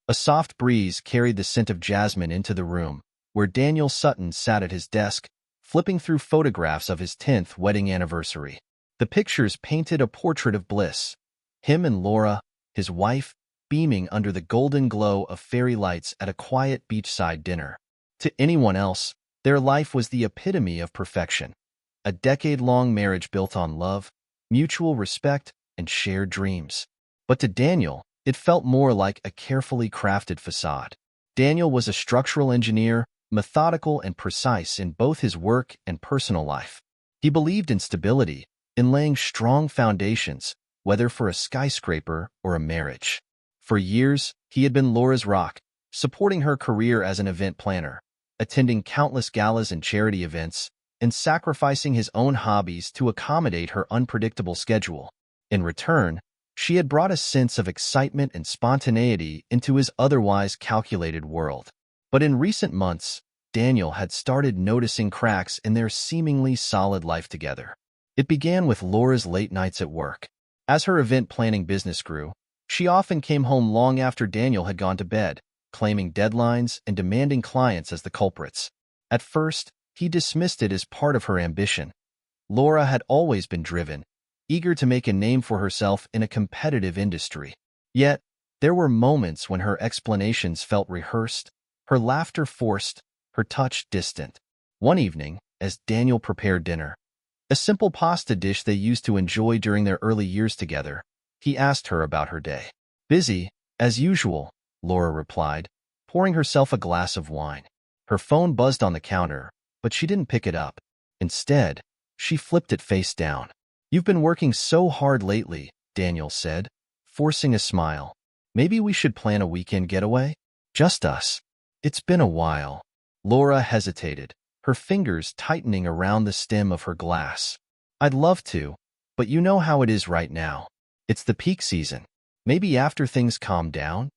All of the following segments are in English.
A soft breeze carried the scent of jasmine into the room, where Daniel Sutton sat at his desk, flipping through photographs of his 10th wedding anniversary. The pictures painted a portrait of bliss. Him and Laura, his wife, beaming under the golden glow of fairy lights at a quiet beachside dinner. To anyone else, their life was the epitome of perfection. A decade-long marriage built on love, mutual respect, and shared dreams. But to Daniel, it felt more like a carefully crafted facade. Daniel was a structural engineer, methodical and precise in both his work and personal life. He believed in stability, in laying strong foundations, whether for a skyscraper or a marriage. For years, he had been Laura's rock, supporting her career as an event planner, attending countless galas and charity events, and sacrificing his own hobbies to accommodate her unpredictable schedule. In return, she had brought a sense of excitement and spontaneity into his otherwise calculated world. But in recent months, Daniel had started noticing cracks in their seemingly solid life together. It began with Laura's late nights at work. As her event planning business grew, she often came home long after Daniel had gone to bed, claiming deadlines and demanding clients as the culprits. At first, he dismissed it as part of her ambition. Laura had always been driven, eager to make a name for herself in a competitive industry. Yet, there were moments when her explanations felt rehearsed, her laughter forced, her touch distant. One evening, as Daniel prepared dinner, a simple pasta dish they used to enjoy during their early years together, he asked her about her day. "Busy, as usual," Laura replied, pouring herself a glass of wine. Her phone buzzed on the counter, but she didn't pick it up. Instead, she flipped it face down. "You've been working so hard lately," Daniel said, forcing a smile. "Maybe we should plan a weekend getaway? Just us." "It's been a while." Laura hesitated, her fingers tightening around the stem of her glass. "I'd love to, but you know how it is right now. It's the peak season. Maybe after things calm down?"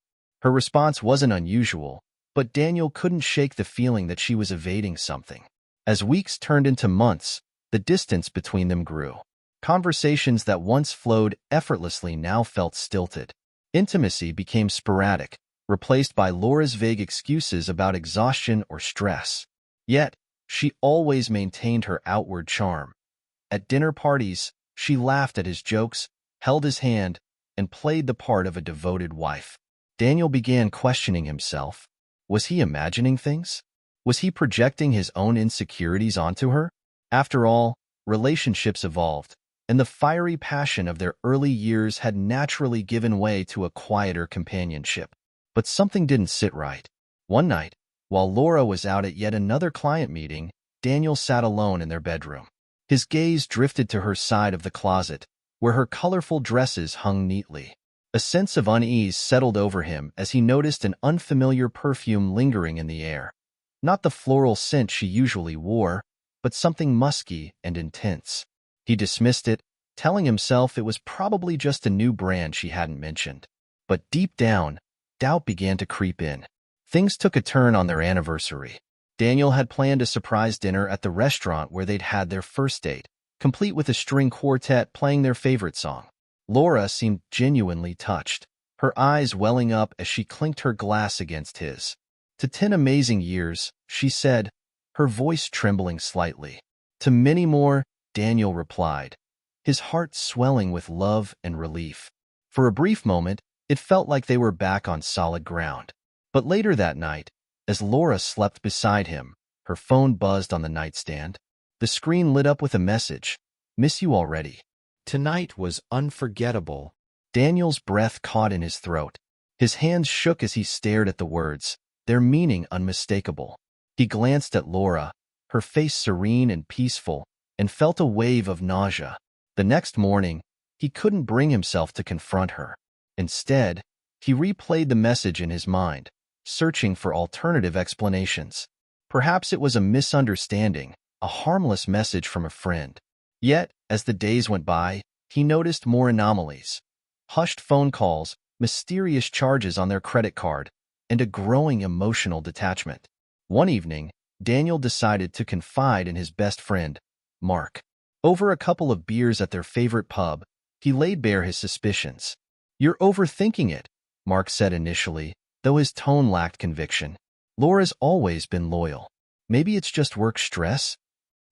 Her response wasn't unusual, but Daniel couldn't shake the feeling that she was evading something. As weeks turned into months, the distance between them grew. Conversations that once flowed effortlessly now felt stilted. Intimacy became sporadic, replaced by Laura's vague excuses about exhaustion or stress. Yet, she always maintained her outward charm. At dinner parties, she laughed at his jokes, held his hand, and played the part of a devoted wife. Daniel began questioning himself. Was he imagining things? Was he projecting his own insecurities onto her? After all, relationships evolved, and the fiery passion of their early years had naturally given way to a quieter companionship. But something didn't sit right. One night, while Laura was out at yet another client meeting, Daniel sat alone in their bedroom. His gaze drifted to her side of the closet, where her colorful dresses hung neatly. A sense of unease settled over him as he noticed an unfamiliar perfume lingering in the air. Not the floral scent she usually wore, but something musky and intense. He dismissed it, telling himself it was probably just a new brand she hadn't mentioned. But deep down, doubt began to creep in. Things took a turn on their anniversary. Daniel had planned a surprise dinner at the restaurant where they'd had their first date, complete with a string quartet playing their favorite song. Laura seemed genuinely touched, her eyes welling up as she clinked her glass against his. "To 10 amazing years," she said, her voice trembling slightly. "To many more," Daniel replied, his heart swelling with love and relief. For a brief moment, it felt like they were back on solid ground. But later that night, as Laura slept beside him, her phone buzzed on the nightstand. The screen lit up with a message, "Miss you already." Tonight was unforgettable. Daniel's breath caught in his throat. His hands shook as he stared at the words, their meaning unmistakable. He glanced at Laura, her face serene and peaceful, and felt a wave of nausea. The next morning, he couldn't bring himself to confront her. Instead, he replayed the message in his mind, searching for alternative explanations. Perhaps it was a misunderstanding, a harmless message from a friend. Yet, as the days went by, he noticed more anomalies. Hushed phone calls, mysterious charges on their credit card, and a growing emotional detachment. One evening, Daniel decided to confide in his best friend, Mark. Over a couple of beers at their favorite pub, he laid bare his suspicions. "You're overthinking it," Mark said initially, though his tone lacked conviction. Laura's always been loyal. Maybe it's just work stress?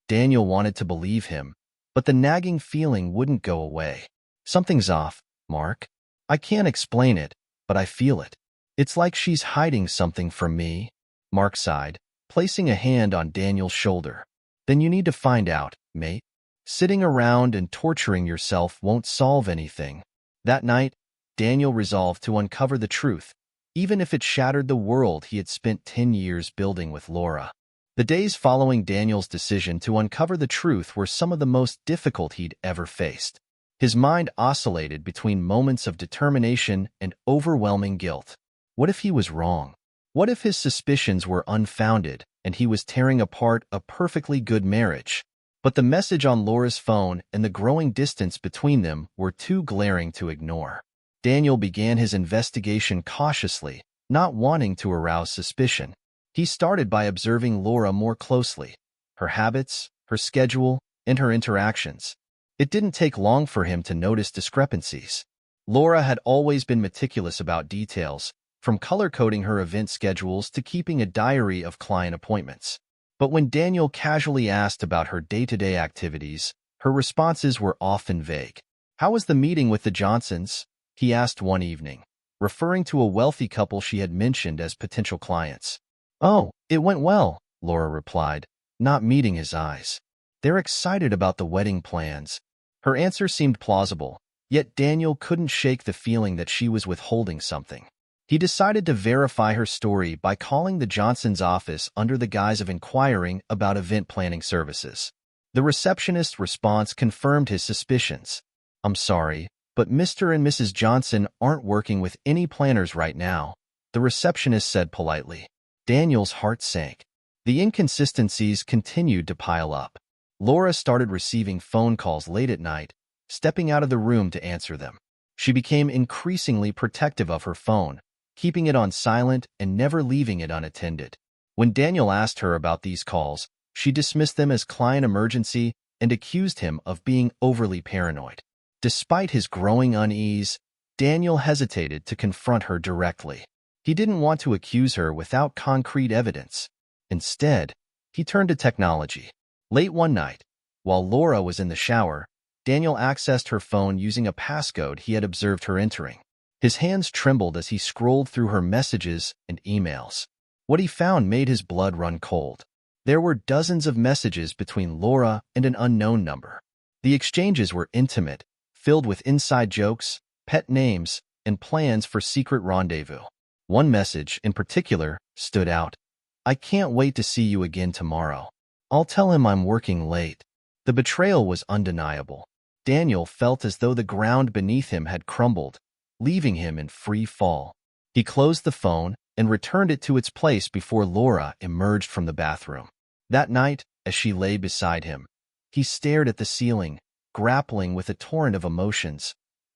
Daniel wanted to believe him, but the nagging feeling wouldn't go away. Something's off, Mark. I can't explain it, but I feel it. It's like she's hiding something from me. Mark sighed, placing a hand on Daniel's shoulder. Then you need to find out, mate. Sitting around and torturing yourself won't solve anything. That night, Daniel resolved to uncover the truth, even if it shattered the world he had spent 10 years building with Laura. The days following Daniel's decision to uncover the truth were some of the most difficult he'd ever faced. His mind oscillated between moments of determination and overwhelming guilt. What if he was wrong? What if his suspicions were unfounded and he was tearing apart a perfectly good marriage? But the message on Laura's phone and the growing distance between them were too glaring to ignore. Daniel began his investigation cautiously, not wanting to arouse suspicion. He started by observing Laura more closely, her habits, her schedule, and her interactions. It didn't take long for him to notice discrepancies. Laura had always been meticulous about details, from color-coding her event schedules to keeping a diary of client appointments. But when Daniel casually asked about her day-to-day activities, her responses were often vague. "How was the meeting with the Johnsons?" he asked one evening, referring to a wealthy couple she had mentioned as potential clients. "Oh, it went well," Laura replied, not meeting his eyes. "They're excited about the wedding plans." Her answer seemed plausible, yet Daniel couldn't shake the feeling that she was withholding something. He decided to verify her story by calling the Johnsons' office under the guise of inquiring about event planning services. The receptionist's response confirmed his suspicions. "I'm sorry, but Mr. and Mrs. Johnson aren't working with any planners right now," the receptionist said politely. Daniel's heart sank. The inconsistencies continued to pile up. Laura started receiving phone calls late at night, stepping out of the room to answer them. She became increasingly protective of her phone, keeping it on silent and never leaving it unattended. When Daniel asked her about these calls, she dismissed them as client emergency and accused him of being overly paranoid. Despite his growing unease, Daniel hesitated to confront her directly. He didn't want to accuse her without concrete evidence. Instead, he turned to technology. Late one night, while Laura was in the shower, Daniel accessed her phone using a passcode he had observed her entering. His hands trembled as he scrolled through her messages and emails. What he found made his blood run cold. There were dozens of messages between Laura and an unknown number. The exchanges were intimate, filled with inside jokes, pet names, and plans for secret rendezvous. One message, in particular, stood out. "I can't wait to see you again tomorrow. I'll tell him I'm working late." The betrayal was undeniable. Daniel felt as though the ground beneath him had crumbled, leaving him in free fall. He closed the phone and returned it to its place before Laura emerged from the bathroom. That night, as she lay beside him, he stared at the ceiling, grappling with a torrent of emotions: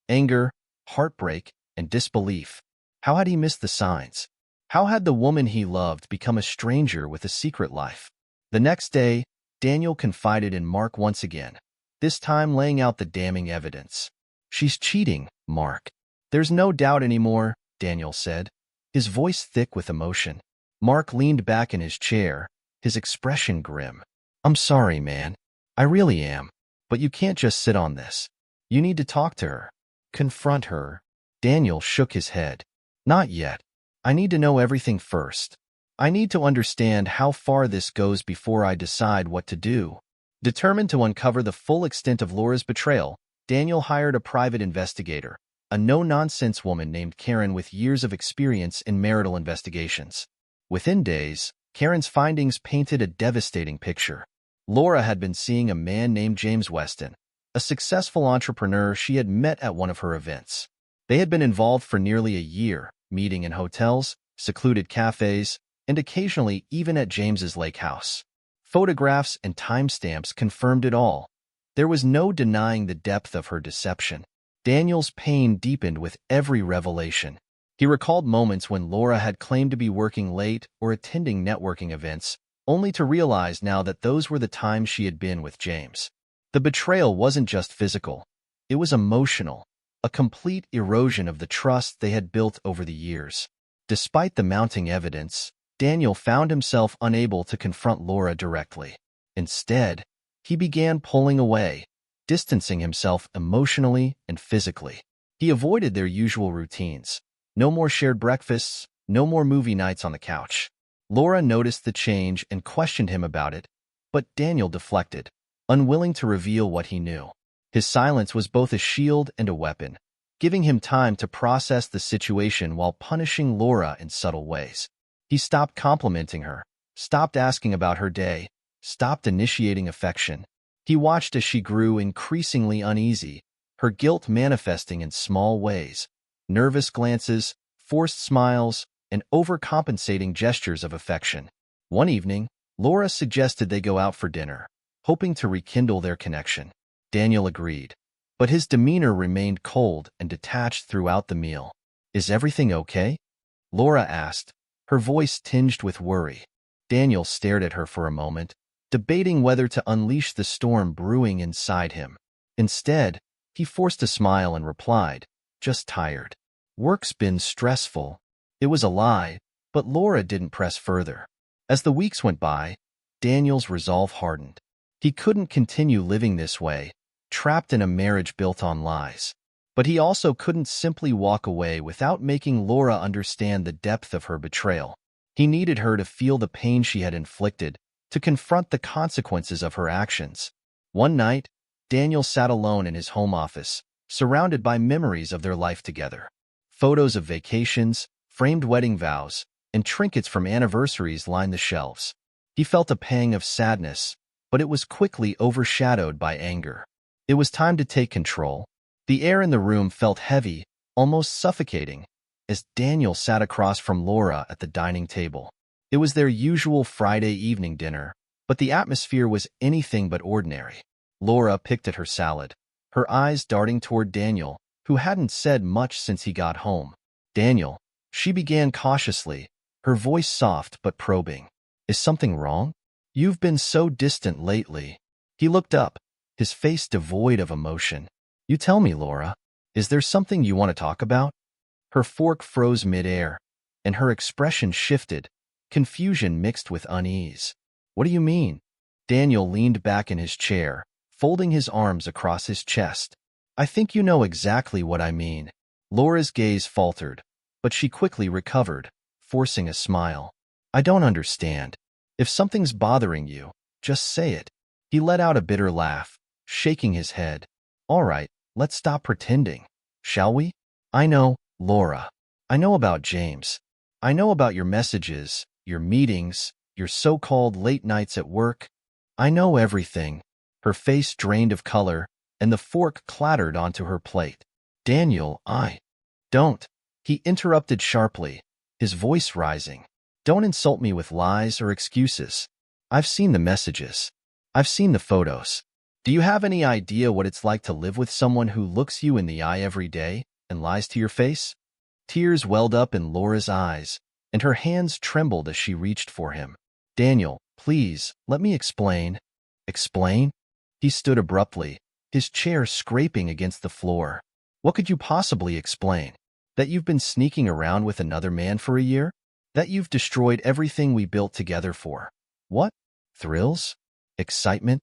anger, heartbreak, and disbelief. How had he missed the signs? How had the woman he loved become a stranger with a secret life? The next day, Daniel confided in Mark once again, this time laying out the damning evidence. "She's cheating, Mark." "There's no doubt anymore," Daniel said, his voice thick with emotion. Mark leaned back in his chair, his expression grim. "I'm sorry, man. I really am. But you can't just sit on this. You need to talk to her. Confront her." Daniel shook his head. "Not yet. I need to know everything first. I need to understand how far this goes before I decide what to do." Determined to uncover the full extent of Laura's betrayal, Daniel hired a private investigator, a no-nonsense woman named Karen with years of experience in marital investigations. Within days, Karen's findings painted a devastating picture. Laura had been seeing a man named James Weston, a successful entrepreneur she had met at one of her events. They had been involved for nearly a year, meeting in hotels, secluded cafes, and occasionally even at James's lake house. Photographs and timestamps confirmed it all. There was no denying the depth of her deception. Daniel's pain deepened with every revelation. He recalled moments when Laura had claimed to be working late or attending networking events, only to realize now that those were the times she had been with James. The betrayal wasn't just physical. It was emotional, a complete erosion of the trust they had built over the years. Despite the mounting evidence, Daniel found himself unable to confront Laura directly. Instead, he began pulling away, distancing himself emotionally and physically. He avoided their usual routines. No more shared breakfasts, no more movie nights on the couch. Laura noticed the change and questioned him about it, but Daniel deflected, unwilling to reveal what he knew. His silence was both a shield and a weapon, giving him time to process the situation while punishing Laura in subtle ways. He stopped complimenting her, stopped asking about her day, stopped initiating affection. He watched as she grew increasingly uneasy, her guilt manifesting in small ways, nervous glances, forced smiles, and overcompensating gestures of affection. One evening, Laura suggested they go out for dinner, hoping to rekindle their connection. Daniel agreed, but his demeanor remained cold and detached throughout the meal. "Is everything okay?" Laura asked, her voice tinged with worry. Daniel stared at her for a moment, debating whether to unleash the storm brewing inside him. Instead, he forced a smile and replied, "Just tired. Work's been stressful." It was a lie, but Laura didn't press further. As the weeks went by, Daniel's resolve hardened. He couldn't continue living this way, trapped in a marriage built on lies. But he also couldn't simply walk away without making Laura understand the depth of her betrayal. He needed her to feel the pain she had inflicted, to confront the consequences of her actions. One night, Daniel sat alone in his home office, surrounded by memories of their life together. Photos of vacations, framed wedding vows, and trinkets from anniversaries lined the shelves. He felt a pang of sadness, but it was quickly overshadowed by anger. It was time to take control. The air in the room felt heavy, almost suffocating, as Daniel sat across from Laura at the dining table. It was their usual Friday evening dinner, but the atmosphere was anything but ordinary. Laura picked at her salad, her eyes darting toward Daniel, who hadn't said much since he got home. "Daniel," she began cautiously, her voice soft but probing. "Is something wrong? You've been so distant lately." He looked up, his face devoid of emotion. "You tell me, Laura. Is there something you want to talk about?" Her fork froze midair, and her expression shifted, confusion mixed with unease. "What do you mean?" Daniel leaned back in his chair, folding his arms across his chest. "I think you know exactly what I mean." Laura's gaze faltered, but she quickly recovered, forcing a smile. "I don't understand. If something's bothering you, just say it." He let out a bitter laugh, shaking his head. "All right, let's stop pretending, shall we? I know, Laura. I know about James. I know about your messages, your meetings, your so-called late nights at work. I know everything." Her face drained of color, and the fork clattered onto her plate. "Daniel, don't." He interrupted sharply, his voice rising. "Don't insult me with lies or excuses. I've seen the messages. I've seen the photos. Do you have any idea what it's like to live with someone who looks you in the eye every day and lies to your face?" Tears welled up in Laura's eyes, and her hands trembled as she reached for him. "Daniel, please, let me explain." "Explain?" He stood abruptly, his chair scraping against the floor. "What could you possibly explain? That you've been sneaking around with another man for a year? That you've destroyed everything we built together for? What? Thrills? Excitement?"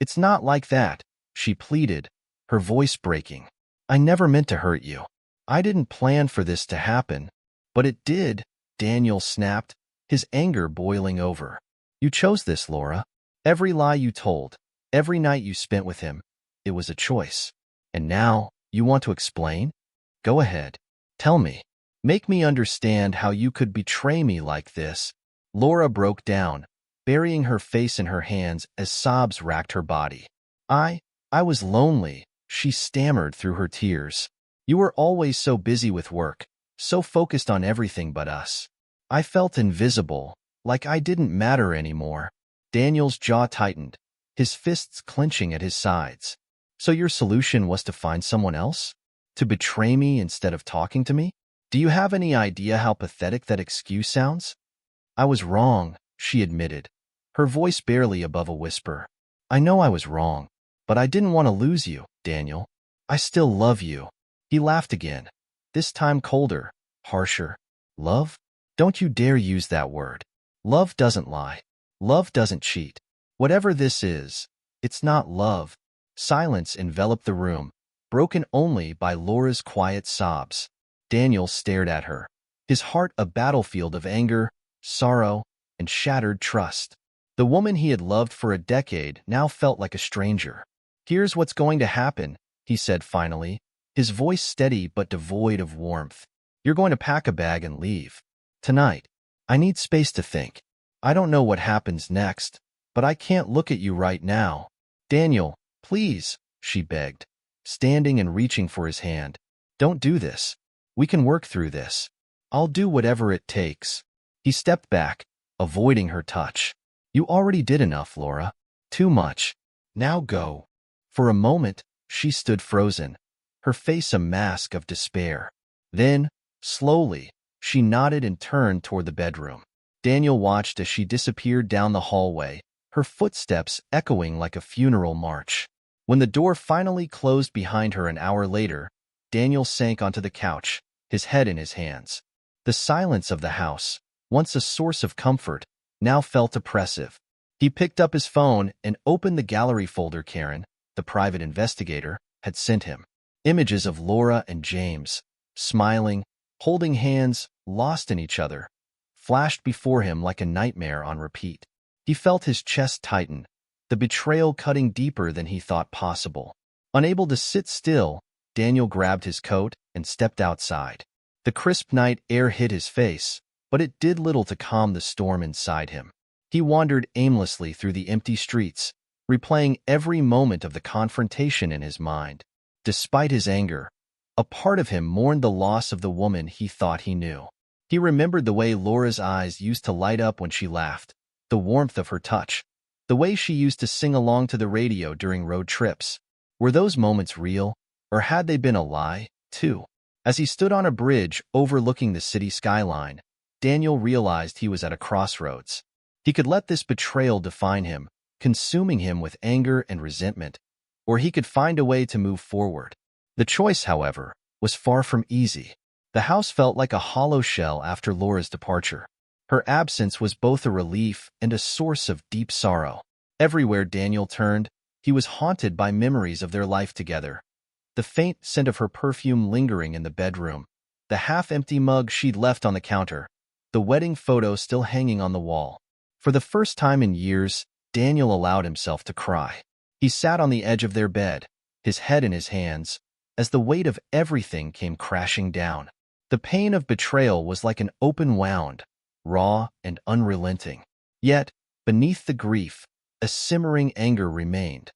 "It's not like that," she pleaded, her voice breaking. "I never meant to hurt you. I didn't plan for this to happen, but it did," Daniel snapped, his anger boiling over. "You chose this, Laura. Every lie you told, every night you spent with him, it was a choice. And now, you want to explain? Go ahead. Tell me. Make me understand how you could betray me like this." Laura broke down, burying her face in her hands as sobs racked her body. I was lonely," she stammered through her tears. "You were always so busy with work, so focused on everything but us. I felt invisible, like I didn't matter anymore." Daniel's jaw tightened, his fists clenching at his sides. "So your solution was to find someone else? To betray me instead of talking to me? Do you have any idea how pathetic that excuse sounds?" "I was wrong," she admitted, her voice barely above a whisper. "I know I was wrong, but I didn't want to lose you, Daniel. I still love you." He laughed again, this time colder, harsher. Love? Don't you dare use that word. Love doesn't lie. Love doesn't cheat. Whatever this is, it's not love. Silence enveloped the room, broken only by Laura's quiet sobs. Daniel stared at her, his heart a battlefield of anger, sorrow, and shattered trust. The woman he had loved for a decade now felt like a stranger. "Here's what's going to happen," he said finally, his voice steady but devoid of warmth. "You're going to pack a bag and leave. Tonight. I need space to think. I don't know what happens next, but I can't look at you right now." "Daniel, please," she begged, standing and reaching for his hand. "Don't do this. We can work through this. I'll do whatever it takes." He stepped back, avoiding her touch. "You already did enough, Laura. Too much. Now go." For a moment, she stood frozen, her face a mask of despair. Then, slowly, she nodded and turned toward the bedroom. Daniel watched as she disappeared down the hallway, her footsteps echoing like a funeral march. When the door finally closed behind her an hour later, Daniel sank onto the couch, his head in his hands. The silence of the house, once a source of comfort, now felt oppressive. He picked up his phone and opened the gallery folder Karen, the private investigator, had sent him. Images of Laura and James, smiling, holding hands, lost in each other, flashed before him like a nightmare on repeat. He felt his chest tighten, the betrayal cutting deeper than he thought possible. Unable to sit still, Daniel grabbed his coat and stepped outside. The crisp night air hit his face, but it did little to calm the storm inside him. He wandered aimlessly through the empty streets, replaying every moment of the confrontation in his mind. Despite his anger, a part of him mourned the loss of the woman he thought he knew. He remembered the way Laura's eyes used to light up when she laughed, the warmth of her touch, the way she used to sing along to the radio during road trips. Were those moments real, or had they been a lie, too? As he stood on a bridge overlooking the city skyline, Daniel realized he was at a crossroads. He could let this betrayal define him, consuming him with anger and resentment, or he could find a way to move forward. The choice, however, was far from easy. The house felt like a hollow shell after Laura's departure. Her absence was both a relief and a source of deep sorrow. Everywhere Daniel turned, he was haunted by memories of their life together. The faint scent of her perfume lingering in the bedroom, the half-empty mug she'd left on the counter, the wedding photo still hanging on the wall. For the first time in years, Daniel allowed himself to cry. He sat on the edge of their bed, his head in his hands, as the weight of everything came crashing down. The pain of betrayal was like an open wound, raw and unrelenting. Yet, beneath the grief, a simmering anger remained,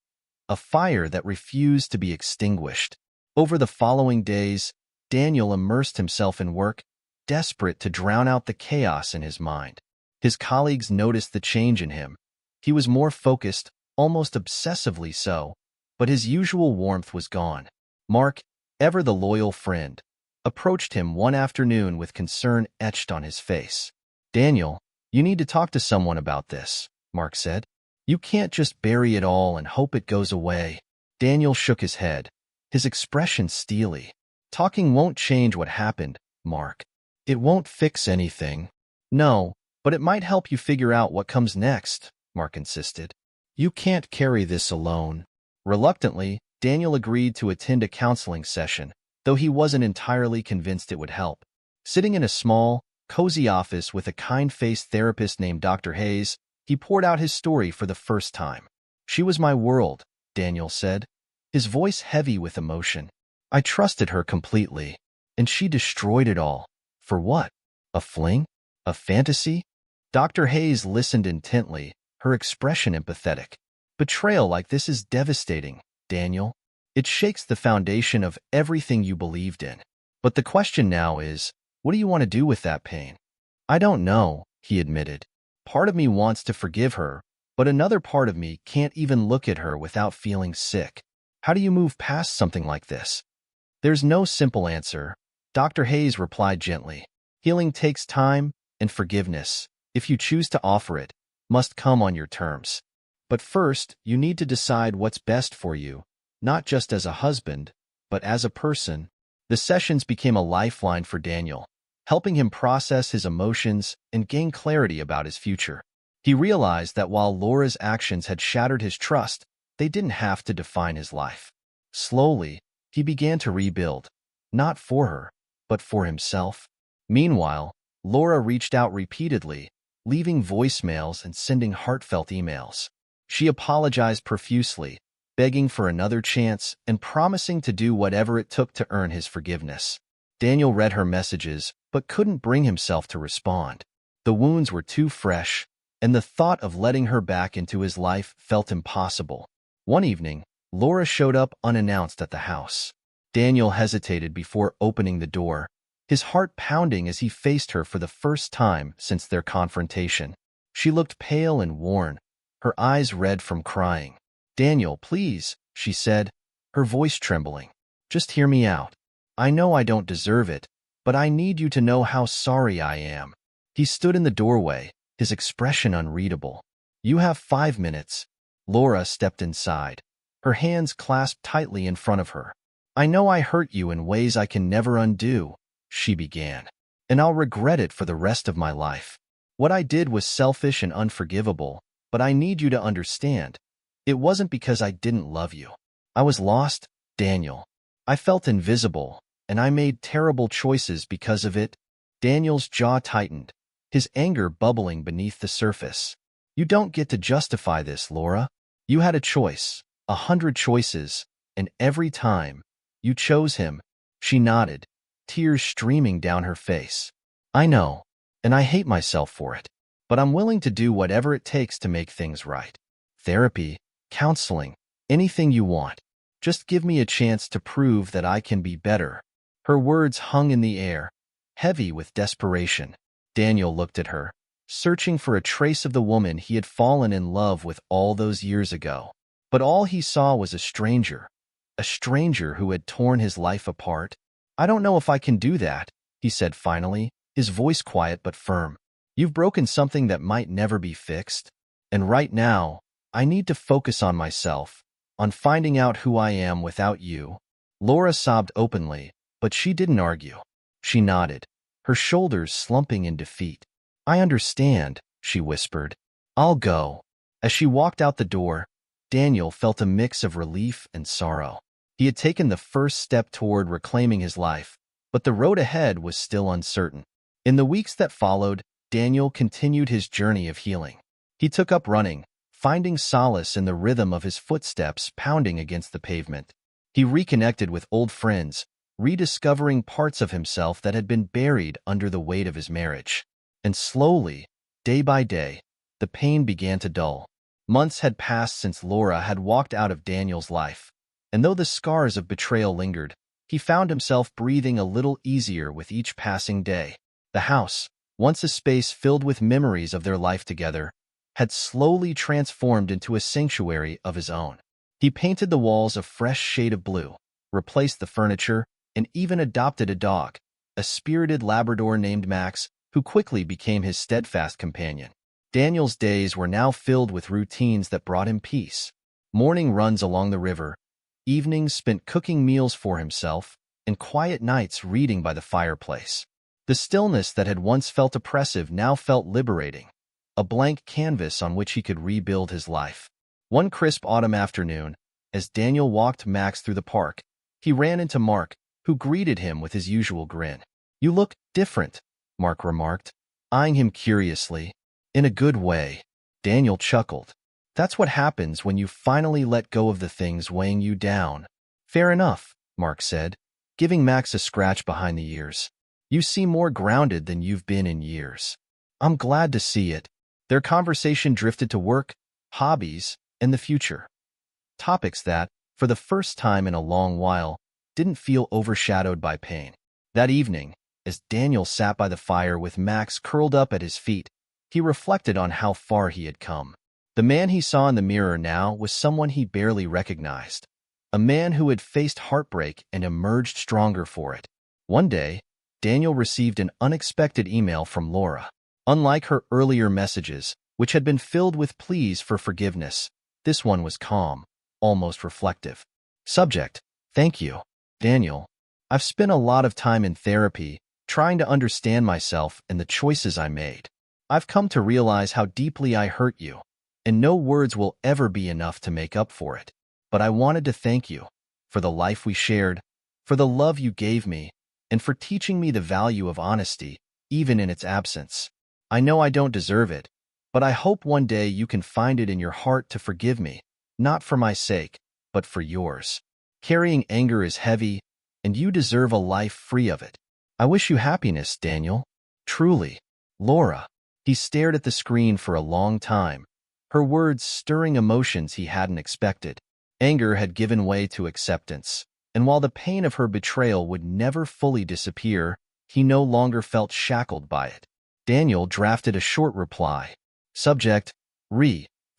a fire that refused to be extinguished. Over the following days, Daniel immersed himself in work, desperate to drown out the chaos in his mind. His colleagues noticed the change in him. He was more focused, almost obsessively so, but his usual warmth was gone. Mark, ever the loyal friend, approached him one afternoon with concern etched on his face. "Daniel, you need to talk to someone about this," Mark said. "You can't just bury it all and hope it goes away." Daniel shook his head, his expression steely. "Talking won't change what happened, Mark. It won't fix anything." "No, but it might help you figure out what comes next," Mark insisted. "You can't carry this alone." Reluctantly, Daniel agreed to attend a counseling session, though he wasn't entirely convinced it would help. Sitting in a small, cozy office with a kind-faced therapist named Dr. Hayes, he poured out his story for the first time. "She was my world," Daniel said, his voice heavy with emotion. "I trusted her completely, and she destroyed it all. For what? A fling? A fantasy?" Dr. Hayes listened intently, her expression empathetic. "Betrayal like this is devastating, Daniel. It shakes the foundation of everything you believed in. But the question now is, what do you want to do with that pain?" "I don't know," he admitted. "Part of me wants to forgive her, but another part of me can't even look at her without feeling sick. How do you move past something like this?" "There's no simple answer," Dr. Hayes replied gently. "Healing takes time, and forgiveness, if you choose to offer it, must come on your terms. But first, you need to decide what's best for you, not just as a husband, but as a person." The sessions became a lifeline for Daniel, helping him process his emotions and gain clarity about his future. He realized that while Laura's actions had shattered his trust, they didn't have to define his life. Slowly, he began to rebuild, not for her, but for himself. Meanwhile, Laura reached out repeatedly, leaving voicemails and sending heartfelt emails. She apologized profusely, begging for another chance and promising to do whatever it took to earn his forgiveness. Daniel read her messages, but couldn't bring himself to respond. The wounds were too fresh, and the thought of letting her back into his life felt impossible. One evening, Laura showed up unannounced at the house. Daniel hesitated before opening the door, his heart pounding as he faced her for the first time since their confrontation. She looked pale and worn, her eyes red from crying. "Daniel, please," she said, her voice trembling. "Just hear me out. I know I don't deserve it, but I need you to know how sorry I am." He stood in the doorway, his expression unreadable. "You have 5 minutes." Laura stepped inside, her hands clasped tightly in front of her. "I know I hurt you in ways I can never undo," she began, "and I'll regret it for the rest of my life. What I did was selfish and unforgivable, but I need you to understand. It wasn't because I didn't love you. I was lost, Daniel. I felt invisible, and I made terrible choices because of it." Daniel's jaw tightened, his anger bubbling beneath the surface. "You don't get to justify this, Laura. You had a choice, 100 choices, and every time, you chose him." She nodded, tears streaming down her face. "I know, and I hate myself for it, but I'm willing to do whatever it takes to make things right. Therapy, counseling, anything you want. Just give me a chance to prove that I can be better." Her words hung in the air, heavy with desperation. Daniel looked at her, searching for a trace of the woman he had fallen in love with all those years ago. But all he saw was a stranger who had torn his life apart. "I don't know if I can do that," he said finally, his voice quiet but firm. "You've broken something that might never be fixed. And right now, I need to focus on myself, on finding out who I am without you." Laura sobbed openly, but she didn't argue. She nodded, her shoulders slumping in defeat. "I understand," she whispered. "I'll go." As she walked out the door, Daniel felt a mix of relief and sorrow. He had taken the first step toward reclaiming his life, but the road ahead was still uncertain. In the weeks that followed, Daniel continued his journey of healing. He took up running, finding solace in the rhythm of his footsteps pounding against the pavement. He reconnected with old friends, rediscovering parts of himself that had been buried under the weight of his marriage. And slowly, day by day, the pain began to dull. Months had passed since Laura had walked out of Daniel's life, and though the scars of betrayal lingered, he found himself breathing a little easier with each passing day. The house, once a space filled with memories of their life together, had slowly transformed into a sanctuary of his own. He painted the walls a fresh shade of blue, replaced the furniture, and even adopted a dog, a spirited Labrador named Max, who quickly became his steadfast companion. Daniel's days were now filled with routines that brought him peace. Morning runs along the river, evenings spent cooking meals for himself, and quiet nights reading by the fireplace. The stillness that had once felt oppressive now felt liberating, a blank canvas on which he could rebuild his life. One crisp autumn afternoon, as Daniel walked Max through the park, he ran into Mark, who greeted him with his usual grin. "You look different," Mark remarked, eyeing him curiously. "In a good way." Daniel chuckled. "That's what happens when you finally let go of the things weighing you down." "Fair enough," Mark said, giving Max a scratch behind the ears. "You seem more grounded than you've been in years." "I'm glad to see it." Their conversation drifted to work, hobbies, and the future. Topics that, for the first time in a long while, didn't feel overshadowed by pain. That evening, as Daniel sat by the fire with Max curled up at his feet, he reflected on how far he had come. The man he saw in the mirror now was someone he barely recognized, a man who had faced heartbreak and emerged stronger for it. One day, Daniel received an unexpected email from Laura. Unlike her earlier messages, which had been filled with pleas for forgiveness, this one was calm, almost reflective. Subject: "Thank you, Daniel. I've spent a lot of time in therapy, trying to understand myself and the choices I made. I've come to realize how deeply I hurt you, and no words will ever be enough to make up for it. But I wanted to thank you for the life we shared, for the love you gave me, and for teaching me the value of honesty, even in its absence. I know I don't deserve it, but I hope one day you can find it in your heart to forgive me, not for my sake, but for yours. Carrying anger is heavy, and you deserve a life free of it. I wish you happiness, Daniel. Truly, Laura. He stared at the screen for a long time, her words stirring emotions he hadn't expected. Anger had given way to acceptance, and while the pain of her betrayal would never fully disappear, he no longer felt shackled by it. Daniel drafted a short reply. Subject,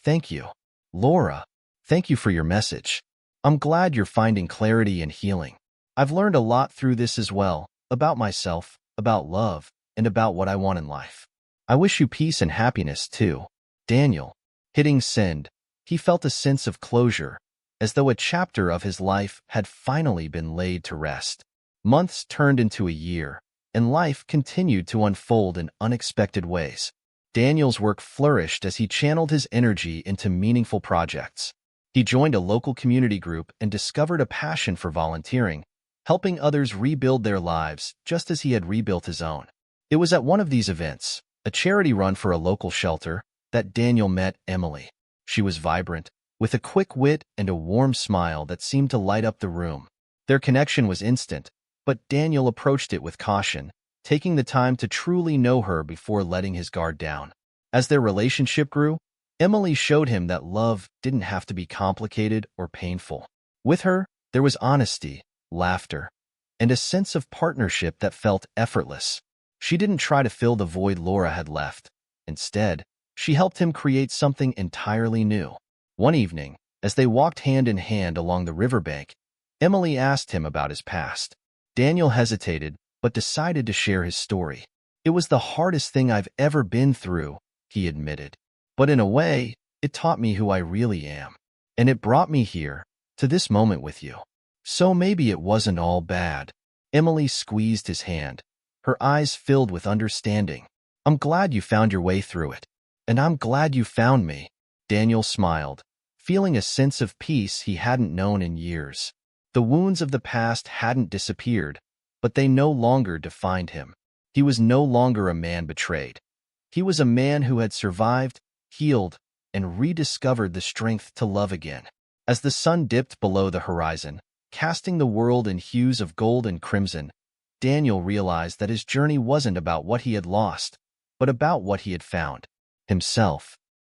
thank you. Laura, thank you for your message. I'm glad you're finding clarity and healing. I've learned a lot through this as well, about myself, about love, and about what I want in life. I wish you peace and happiness too. Daniel. Hitting send, he felt a sense of closure, as though a chapter of his life had finally been laid to rest. Months turned into a year, and life continued to unfold in unexpected ways. Daniel's work flourished as he channeled his energy into meaningful projects. He joined a local community group and discovered a passion for volunteering, helping others rebuild their lives just as he had rebuilt his own. It was at one of these events, a charity run for a local shelter, that Daniel met Emily. She was vibrant, with a quick wit and a warm smile that seemed to light up the room. Their connection was instant, but Daniel approached it with caution, taking the time to truly know her before letting his guard down. As their relationship grew, Emily showed him that love didn't have to be complicated or painful. With her, there was honesty, laughter, and a sense of partnership that felt effortless. She didn't try to fill the void Laura had left. Instead, she helped him create something entirely new. One evening, as they walked hand in hand along the riverbank, Emily asked him about his past. Daniel hesitated, but decided to share his story. It was the hardest thing I've ever been through, he admitted. But in a way, it taught me who I really am. And it brought me here, to this moment with you. So maybe it wasn't all bad. Emily squeezed his hand, her eyes filled with understanding. I'm glad you found your way through it. And I'm glad you found me. Daniel smiled, feeling a sense of peace he hadn't known in years. The wounds of the past hadn't disappeared, but they no longer defined him. He was no longer a man betrayed. He was a man who had survived, healed, and rediscovered the strength to love again. As the sun dipped below the horizon, casting the world in hues of gold and crimson, Daniel realized that his journey wasn't about what he had lost, but about what he had found. Himself.